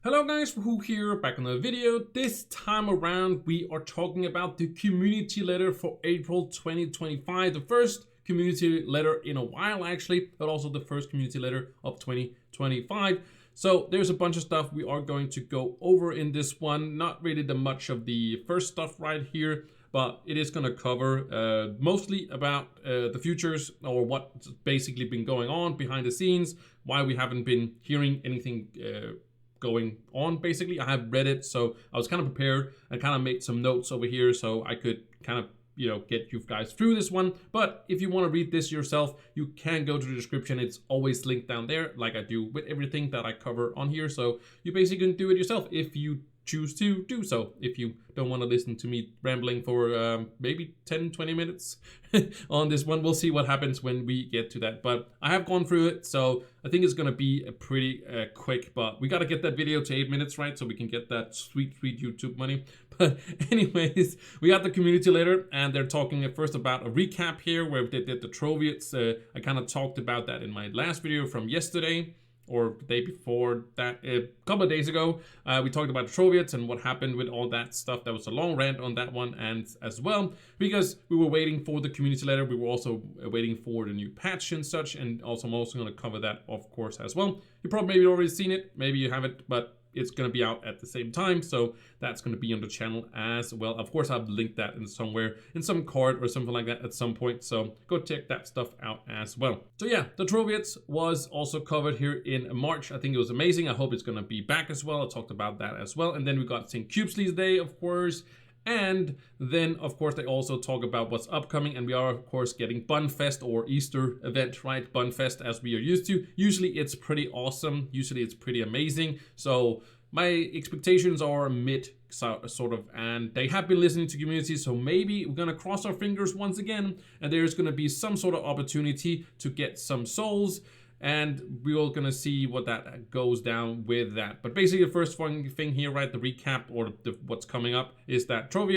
Hello guys, Wahoo here, back on the video. This time around we are talking about the community letter for April 2025. The first community letter in a while actually, but also the first community letter of 2025. So there's a bunch of stuff we are going to go over in this one. Not really the much of the first stuff right here, but it is going to cover mostly about the futures or what's basically been going on behind the scenes, why we haven't been hearing anything going on. Basically, I have read it, so I was kind of prepared and kind of made some notes over here so I could kind of get you guys through this one. But if you want to read this yourself, you can go to the description. It's always linked down there, like I do with everything that I cover on here. So you basically can do it yourself if you choose to do so. If you don't want to listen to me rambling for maybe 10-20 minutes on this one, we'll see what happens when we get to that. But I have gone through it, so I think it's gonna be a pretty quick, but we gotta get that video to 8 minutes, right, so we can get that sweet YouTube money. But anyways, we got the community letter, and they're talking at first about a recap here where they did the Trove. I kind of talked about that in my last video from yesterday, or the day before that, a couple of days ago. We talked about Trove and what happened with all that stuff. That was a long rant on that one, and as well, because we were waiting for the community letter, we were also waiting for the new patch and such, and also I'm also going to cover that, of course, as well. You probably maybe already seen it, maybe you haven't, but it's going to be out at the same time, so that's going to be on the channel as well. Of course, I've linked that in somewhere, in some card or something like that at some point, so go check that stuff out as well. So yeah, the Trove was also covered here in March. I think it was amazing. I hope it's going to be back as well. I talked about that as well. And then we got St. Cubesly's Day, of course. And then, of course, they also talk about what's upcoming, and we are, of course, getting Bunfest or Easter event, right? Bunfest, as we are used to. Usually it's pretty awesome. Usually it's pretty amazing. So my expectations are mid, sort of, and they have been listening to community, so maybe we're gonna cross our fingers once again, and there's gonna be some sort of opportunity to get some souls. And we're gonna see what that goes down with that. But basically the first thing here, right, the recap or what's coming up is that Trove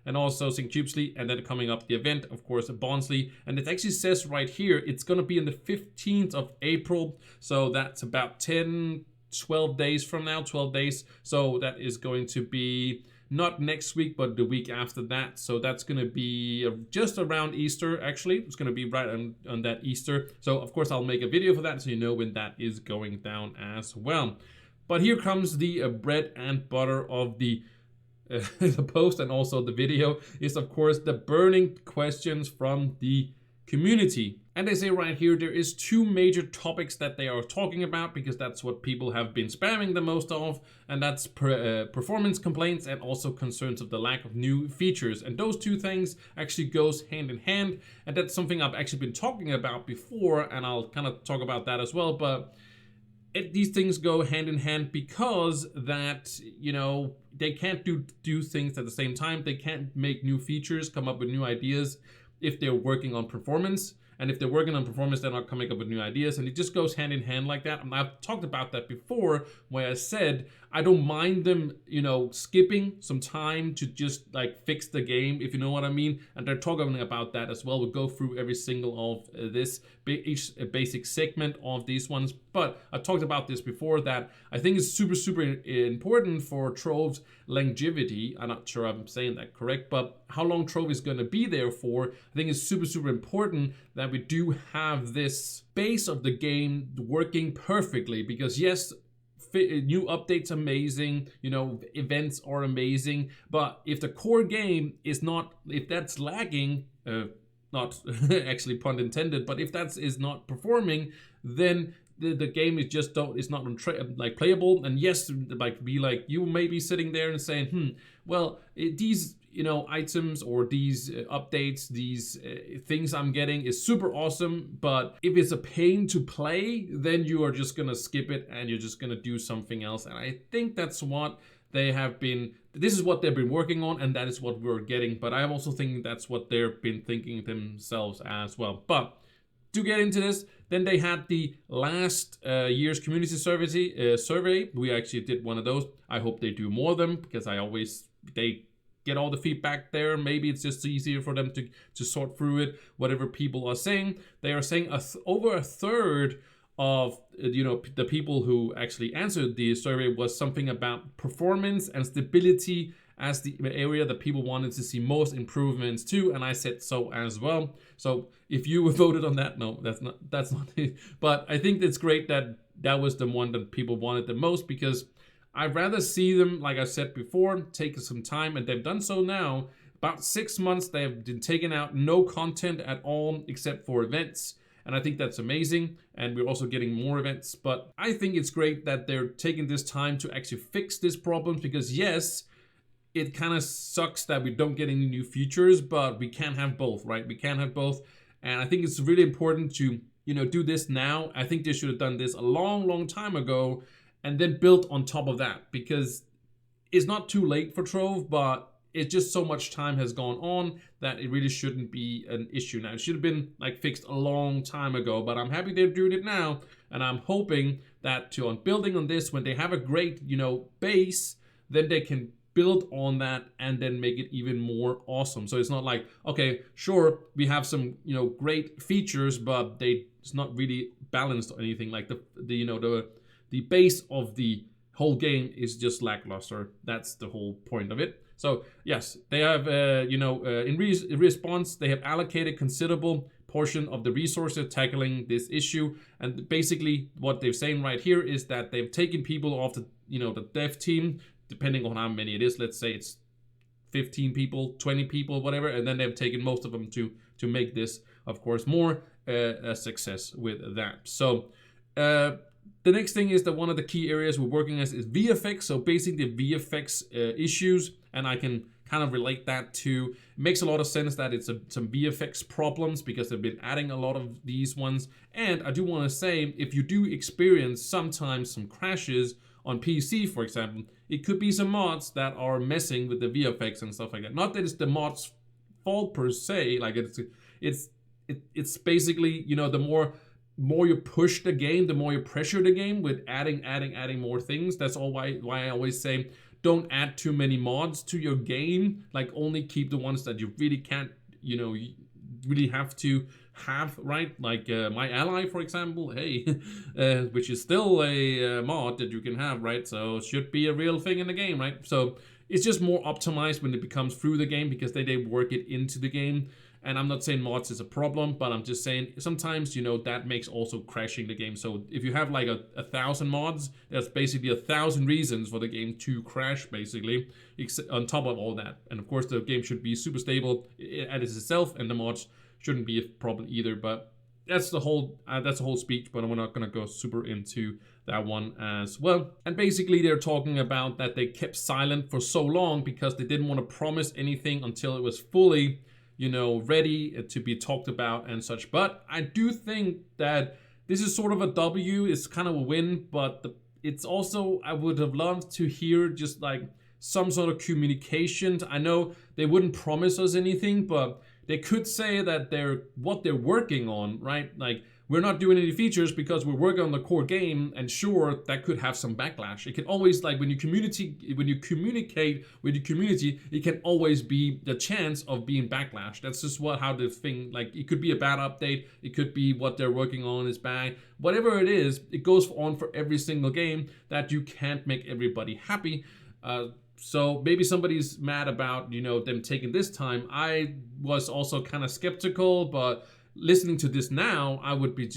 and also St. Cubesly, and then coming up the event, of course, Barnsley. And it actually says right here, it's gonna be on the 15th of April. So that's about 12 days from now, 12 days. So that is going to be not next week, but the week after that. So that's going to be just around Easter, actually. It's going to be right on that Easter. So, of course, I'll make a video for that so you know when that is going down as well. But here comes the bread and butter of the post and also the video is, of course, the burning questions from the community. And they say right here there is two major topics that they are talking about, because that's what people have been spamming the most of, and that's performance complaints and also concerns of the lack of new features. And those two things actually goes hand in hand, and that's something I've actually been talking about before, and I'll kind of talk about that as well. But these things go hand in hand because that, they can't do things at the same time. They can't make new features, come up with new ideas if they're working on performance. And if they're working on performance, they're not coming up with new ideas. And it just goes hand in hand like that. And I've talked about that before, where I said I don't mind them, skipping some time to just like fix the game, if you know what I mean. And they're talking about that as well. We'll go through every single of this, each basic segment of these ones. But I talked about this before, that I think it's super important for Trove's longevity. I'm not sure I'm saying that correct, but how long Trove is going to be there for, I think it's super important that we do have this base of the game working perfectly. Because yes, new updates amazing, events are amazing, but if the core game is not, if that's lagging, not actually pun intended, but if that is not performing, then the game is just is not like playable. And yes, like you may be sitting there and saying, well, these items or these updates, these things I'm getting is super awesome, but if it's a pain to play, then you are just gonna skip it and you're just gonna do something else. And I think that's what they have been, this is what they've been working on, and that is what we're getting. But I also think that's what they've been thinking themselves as well. But to get into this, then they had the last year's community survey. We actually did one of those. I hope they do more of them, because they get all the feedback there. Maybe it's just easier for them to sort through it, whatever people are saying. They are saying over a third of the people who actually answered the survey was something about performance and stability as the area that people wanted to see most improvements to, and I said so as well. So if you voted on that, no, that's not it. But I think it's great that that was the one that people wanted the most, because I'd rather see them, like I said before, take some time, and they've done so now. About 6 months, they have been taking out no content at all except for events. And I think that's amazing. And we're also getting more events. But I think it's great that they're taking this time to actually fix this problem, because yes, it kind of sucks that we don't get any new features, but we can't have both, right? We can't have both. And I think it's really important to, do this now. I think they should have done this a long, long time ago and then built on top of that, because it's not too late for Trove, but it's just so much time has gone on that it really shouldn't be an issue now. It should have been like fixed a long time ago, but I'm happy they're doing it now. And I'm hoping that on building on this, when they have a great, base, then they can build on that and then make it even more awesome. So it's not like, okay, sure, we have some, great features, but it's not really balanced or anything. Like the base of the whole game is just lackluster. That's the whole point of it. So yes, they have, in response, they have allocated considerable portion of the resources tackling this issue. And basically what they're saying right here is that they've taken people off the, the dev team, depending on how many it is. Let's say it's 15 people, 20 people, whatever. And then they've taken most of them to make this, of course, more a success with that. So, the next thing is that one of the key areas we're working as is VFX. So basically the VFX issues, and I can kind of relate that to, it makes a lot of sense that it's some VFX problems, because they've been adding a lot of these ones. And I do want to say, if you do experience sometimes some crashes on PC, for example, it could be some mods that are messing with the VFX and stuff like that. Not that it's the mod's fault per se, like it's basically, the more you push the game, the more you pressure the game with adding more things. That's all why I always say, don't add too many mods to your game. Like, only keep the ones that you really can't, you really have to have, right? Like My Ally, for example, hey, which is still a mod that you can have, right? So it should be a real thing in the game, right? So it's just more optimized when it becomes through the game, because they work it into the game. And I'm not saying mods is a problem, but I'm just saying sometimes, that makes also crashing the game. So if you have like 1,000 mods, that's basically 1,000 reasons for the game to crash, basically, on top of all that. And of course, the game should be super stable as itself, and the mods shouldn't be a problem either. But that's the whole speech, but we're not going to go super into that one as well. And basically, they're talking about that they kept silent for so long because they didn't want to promise anything until it was fully ready to be talked about and such. But I do think that this is sort of a W. It's kind of a win, but it's also, I would have loved to hear just like some sort of communication. I know they wouldn't promise us anything, but they could say that what they're working on, right? Like, we're not doing any features because we're working on the core game, and sure, that could have some backlash. It can always, like, when you communicate with your community, it can always be the chance of being backlash. That's just how the thing, like, it could be a bad update, it could be what they're working on is bad. Whatever it is, it goes on for every single game, that you can't make everybody happy. So maybe somebody's mad about, them taking this time. I was also kind of skeptical, but listening to this now, I would be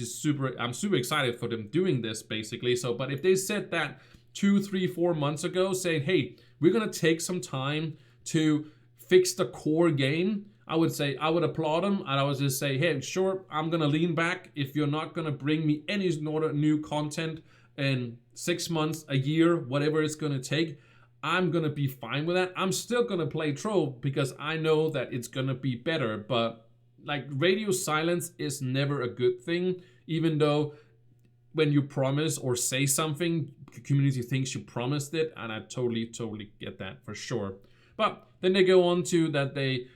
I'm super excited for them doing this, basically. So, but if they said that 2, 3, 4 months ago, saying, hey, we're going to take some time to fix the core game, I would applaud them. And I would just say, hey, sure, I'm going to lean back. If you're not going to bring me any new content in 6 months, a year, whatever it's going to take, I'm going to be fine with that. I'm still going to play Trove because I know that it's going to be better. But like, radio silence is never a good thing, even though when you promise or say something, the community thinks you promised it. And I totally get that for sure. But then they go on to that they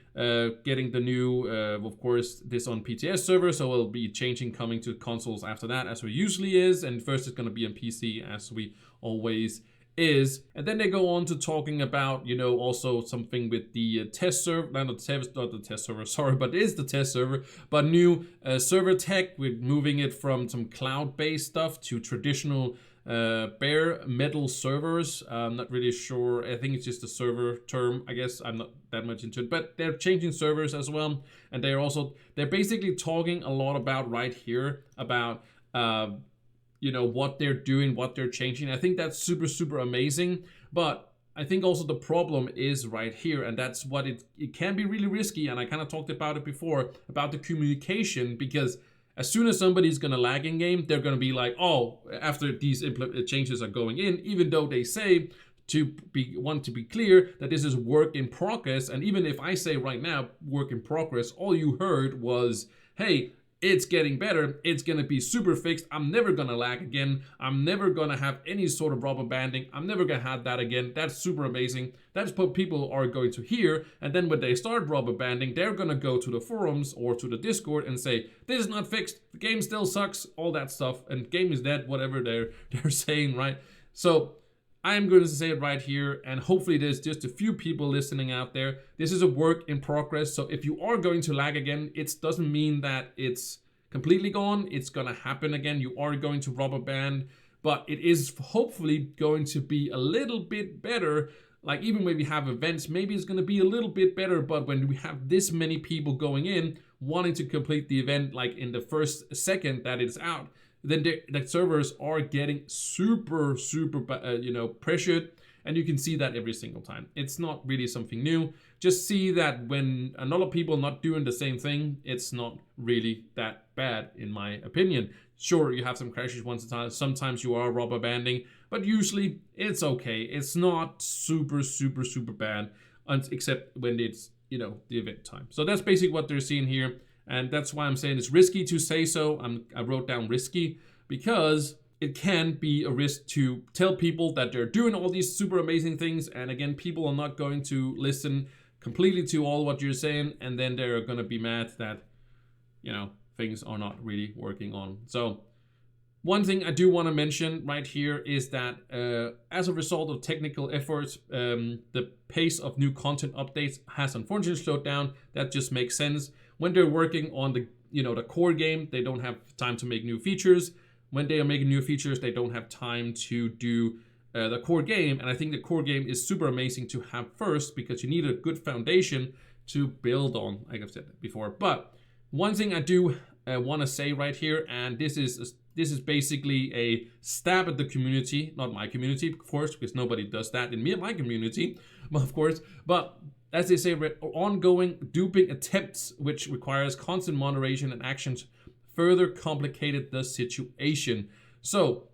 getting the new, of course, this on PTS server. So it'll be coming to consoles after that, as we usually is. And first it's going to be on PC, as we always is, and then they go on to talking about, you know, also something with the test server, not the test server, sorry, but it is the test server, but new server tech with moving it from some cloud-based stuff to traditional bare metal servers. I'm not really sure. I think it's just a server term. I guess I'm not that much into it, but they're changing servers as well. And they're basically talking a lot about right here about, you know, what they're doing, what they're changing. I think that's super, super amazing. But I think also the problem is right here, and that's what it can be really risky. And I kind of talked about it before, about the communication, because as soon as somebody's gonna lag in game, they're gonna be like, oh, after these changes are going in, even though they say want to be clear that this is work in progress. And even if I say right now, work in progress, all you heard was, hey, it's getting better, it's gonna be super fixed, I'm never gonna lag again, I'm never gonna have any sort of rubber banding, I'm never gonna have that again. That's super amazing. That's what people are going to hear, and then when they start rubber banding, they're gonna go to the forums or to the Discord and say, this is not fixed, the game still sucks, all that stuff, and game is dead, whatever they're saying, right? So I'm going to say it right here, and hopefully there's just a few people listening out there. This is a work in progress, so if you are going to lag again, it doesn't mean that it's completely gone. It's going to happen again. You are going to rubber band, but it is hopefully going to be a little bit better. Like even when we have events, maybe it's going to be a little bit better, but when we have this many people going in, wanting to complete the event like in the first second that it's out, then the servers are getting super, you know, pressured. And you can see that every single time. It's not really something new. Just see that when a lot of people not doing the same thing, it's not really that bad, in my opinion. Sure, you have some crashes once in a time. Sometimes you are rubber banding, but usually it's okay. It's not super bad, except when it's, you know, the event time. So that's basically what they're seeing here. And that's why I'm saying it's risky to say so. I wrote down risky because it can be a risk to tell people that they're doing all these super amazing things. And again, people are not going to listen completely to all what you're saying. And then they're going to be mad that, you know, things are not really working on. So one thing I do want to mention right here is that as a result of technical efforts, the pace of new content updates has unfortunately slowed down. That just makes sense. When they're working on the, you know, the core game, they don't have time to make new features. When they are making new features, they don't have time to do the core game. And I think the core game is super amazing to have first because you need a good foundation to build on, like I've said before. But one thing I do want to say right here, and this is basically a stab at the community, not my community, of course, because nobody does that in my community, of course. But as they say, ongoing duping attempts, which requires constant moderation and actions, further complicated the situation. So,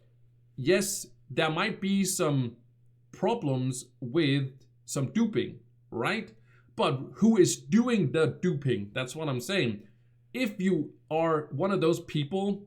yes, there might be some problems with some duping, right? But who is doing the duping? That's what I'm saying. If you are one of those people,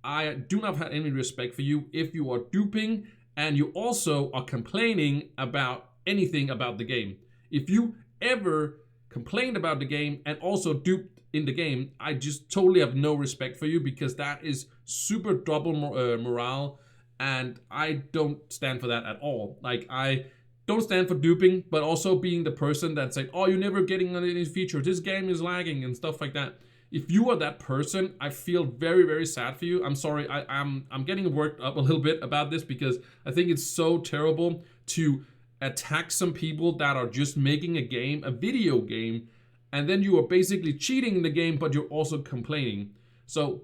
I do not have any respect for you. If you are duping and you also are complaining about anything about the game. If you ever complained about the game and also duped in the game, I just totally have no respect for you because that is super double morale, and I don't stand for that at all. Like, I don't stand for duping, but also being the person that's like, oh, you're never getting any features, this game is lagging and stuff like that. If you are that person, I feel very sad for you. I'm sorry, I'm getting worked up a little bit about this because I think it's so terrible to attack some people that are just making a game, a video game, and then you are basically cheating in the game, but you're also complaining. So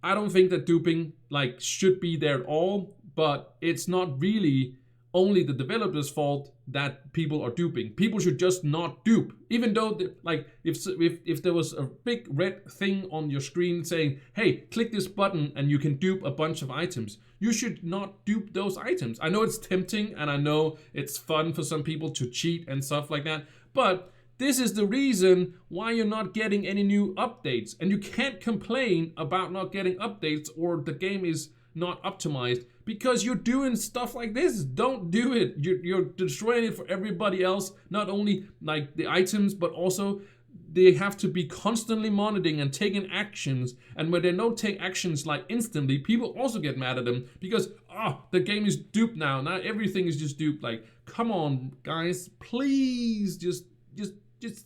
I don't think that duping like should be there at all, but it's not really only the developer's fault that people are duping. People should just not dupe. Even though, like, if there was a big red thing on your screen saying, hey, click this button and you can dupe a bunch of items, you should not dupe those items. I know it's tempting and I know it's fun for some people to cheat and stuff like that, but this is the reason why you're not getting any new updates. And you can't complain about not getting updates or the game is not optimized because you're doing stuff like this. Don't do it. You're destroying it for everybody else. Not only like the items, but also they have to be constantly monitoring and taking actions. And when they don't take actions like instantly, people also get mad at them because, oh, the game is duped now. Now everything is just duped. Like, come on, guys, please just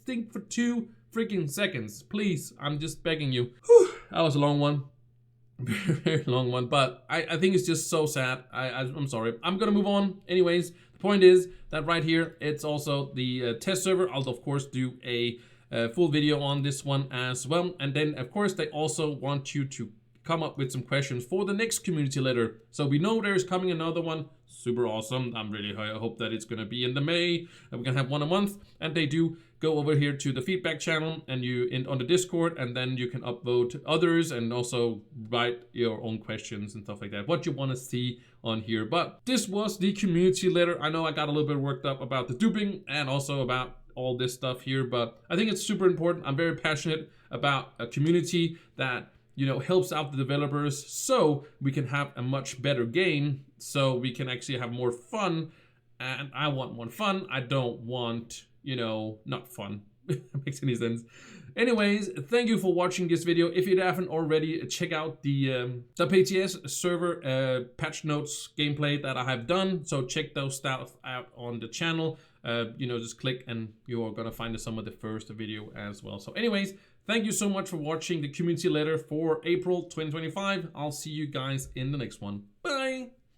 think for 2 freaking seconds, please. I'm just begging you. Whew, that was a long one. Very long one, but I think it's just so sad. I'm sorry. I'm gonna move on. Anyways, the point is that right here, it's also the test server. I'll of course do a full video on this one as well. And then of course they also want you to come up with some questions for the next community letter. So we know there's coming another one. Super awesome. I'm really I hope that it's gonna be in the May. And we're gonna have one a month. And they do go over here to the feedback channel and on the Discord, and then you can upvote others and also write your own questions and stuff like that, what you want to see on here. But this was the community letter. I know I got a little bit worked up about the duping and also about all this stuff here, but I think it's super important. I'm very passionate about a community that, you know, helps out the developers so we can have a much better game, so we can actually have more fun. And I want more fun. I don't want, you know, not fun. Makes any sense. Anyways, thank you for watching this video. If you haven't already, check out the PTS server patch notes gameplay that I have done. So check those stuff out on the channel. You know, just click and you are gonna find some of the first video as well. So anyways, thank you so much for watching the community letter for April 2025. I'll see you guys in the next one. Bye.